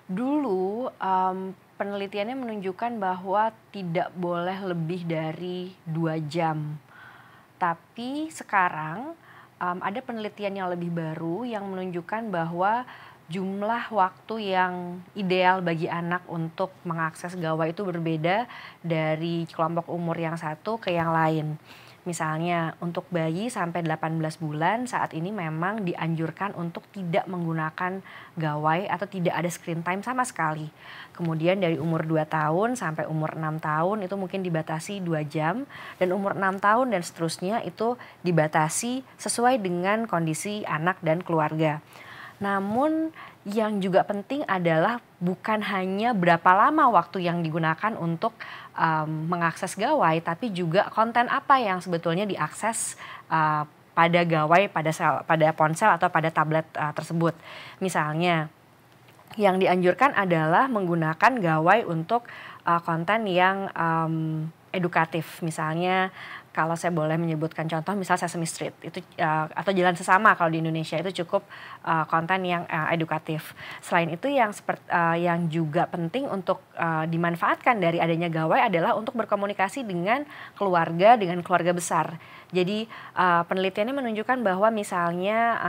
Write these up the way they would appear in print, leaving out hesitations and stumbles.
Dulu, penelitiannya menunjukkan bahwa tidak boleh lebih dari 2 jam. Tapi sekarang, ada penelitian yang lebih baru yang menunjukkan bahwa jumlah waktu yang ideal bagi anak untuk mengakses gawai itu berbeda dari kelompok umur yang satu ke yang lain. Misalnya untuk bayi sampai 18 bulan saat ini memang dianjurkan untuk tidak menggunakan gawai atau tidak ada screen time sama sekali. Kemudian dari umur 2 tahun sampai umur 6 tahun itu mungkin dibatasi 2 jam, dan umur 6 tahun dan seterusnya itu dibatasi sesuai dengan kondisi anak dan keluarga. Namun yang juga penting adalah bukan hanya berapa lama waktu yang digunakan untuk mengakses gawai, tapi juga konten apa yang sebetulnya diakses pada gawai, pada ponsel atau pada tablet tersebut. Misalnya, yang dianjurkan adalah menggunakan gawai untuk konten yang edukatif. Misalnya kalau saya boleh menyebutkan contoh, misal Sesame Street itu atau Jalan Sesama kalau di Indonesia itu cukup konten yang edukatif. Selain itu yang juga penting untuk dimanfaatkan dari adanya gawai adalah untuk berkomunikasi dengan keluarga besar. Jadi penelitiannya menunjukkan bahwa misalnya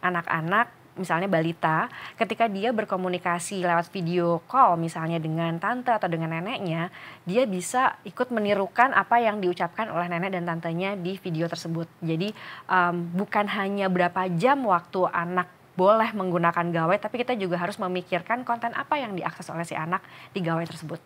anak-anak, misalnya balita, ketika dia berkomunikasi lewat video call misalnya dengan tante atau dengan neneknya, dia bisa ikut menirukan apa yang diucapkan oleh nenek dan tantenya di video tersebut. Jadi bukan hanya berapa jam waktu anak boleh menggunakan gawai, tapi kita juga harus memikirkan konten apa yang diakses oleh si anak di gawai tersebut.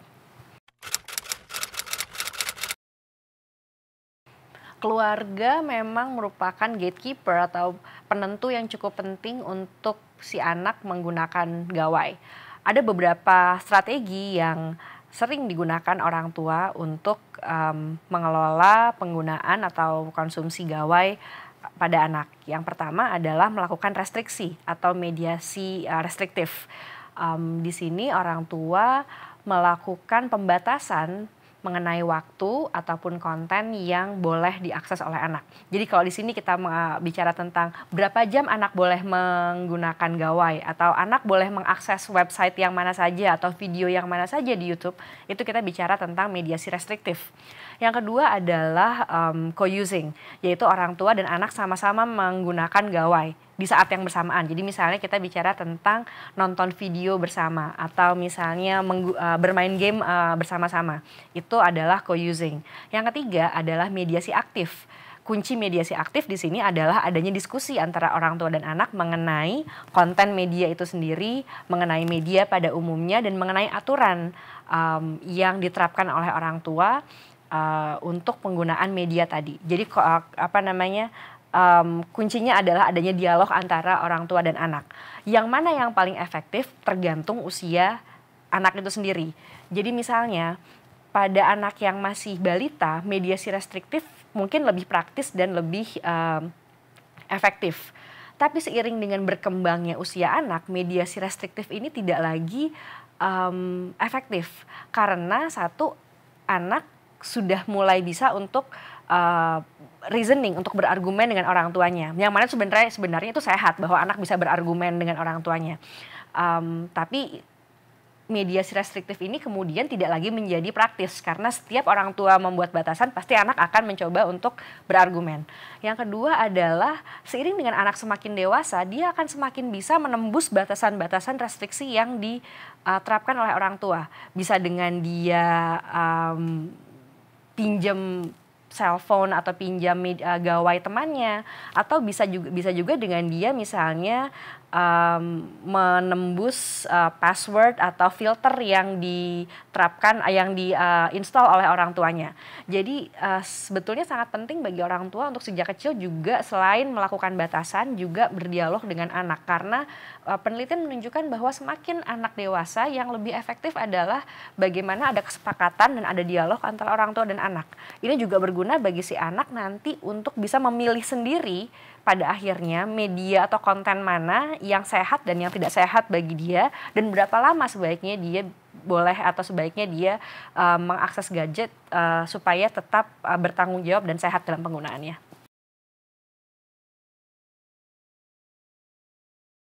Keluarga memang merupakan gatekeeper atau penentu yang cukup penting untuk si anak menggunakan gawai. Ada beberapa strategi yang sering digunakan orang tua untuk mengelola penggunaan atau konsumsi gawai pada anak. Yang pertama adalah melakukan restriksi atau mediasi restriktif. Di sini orang tua melakukan pembatasan mengenai waktu ataupun konten yang boleh diakses oleh anak. Jadi kalau di sini kita bicara tentang berapa jam anak boleh menggunakan gawai atau anak boleh mengakses website yang mana saja atau video yang mana saja di YouTube, itu kita bicara tentang mediasi restriktif. Yang kedua adalah co-using, yaitu orang tua dan anak sama-sama menggunakan gawai di saat yang bersamaan. Jadi misalnya kita bicara tentang nonton video bersama atau misalnya bermain game bersama-sama. Itu adalah co-using. Yang ketiga adalah mediasi aktif. Kunci mediasi aktif di sini adalah adanya diskusi antara orang tua dan anak mengenai konten media itu sendiri, mengenai media pada umumnya, dan mengenai aturan yang diterapkan oleh orang tua untuk penggunaan media tadi. Jadi kuncinya adalah adanya dialog antara orang tua dan anak. Yang mana yang paling efektif tergantung usia anak itu sendiri. Jadi misalnya pada anak yang masih balita, mediasi restriktif mungkin lebih praktis dan lebih efektif. Tapi seiring dengan berkembangnya usia anak, mediasi restriktif ini tidak lagi efektif. Karena satu, anak sudah mulai bisa untuk reasoning, untuk berargumen dengan orang tuanya. Yang mana sebenarnya itu sehat bahwa anak bisa berargumen dengan orang tuanya. Tapi mediasi restriktif ini kemudian tidak lagi menjadi praktis karena setiap orang tua membuat batasan pasti anak akan mencoba untuk berargumen. Yang kedua adalah seiring dengan anak semakin dewasa, dia akan semakin bisa menembus batasan-batasan restriksi yang diterapkan oleh orang tua. Bisa dengan dia pinjam cellphone atau pinjam gawai temannya, atau bisa juga dengan dia misalnya menembus password atau filter yang diterapkan, yang diinstal oleh orang tuanya. Jadi sebetulnya sangat penting bagi orang tua untuk sejak kecil juga selain melakukan batasan juga berdialog dengan anak, karena penelitian menunjukkan bahwa semakin anak dewasa yang lebih efektif adalah bagaimana ada kesepakatan dan ada dialog antara orang tua dan anak. Ini juga berguna bagi si anak nanti untuk bisa memilih sendiri pada akhirnya media atau konten mana yang sehat dan yang tidak sehat bagi dia, dan berapa lama sebaiknya dia boleh atau sebaiknya dia mengakses gadget supaya tetap bertanggung jawab dan sehat dalam penggunaannya.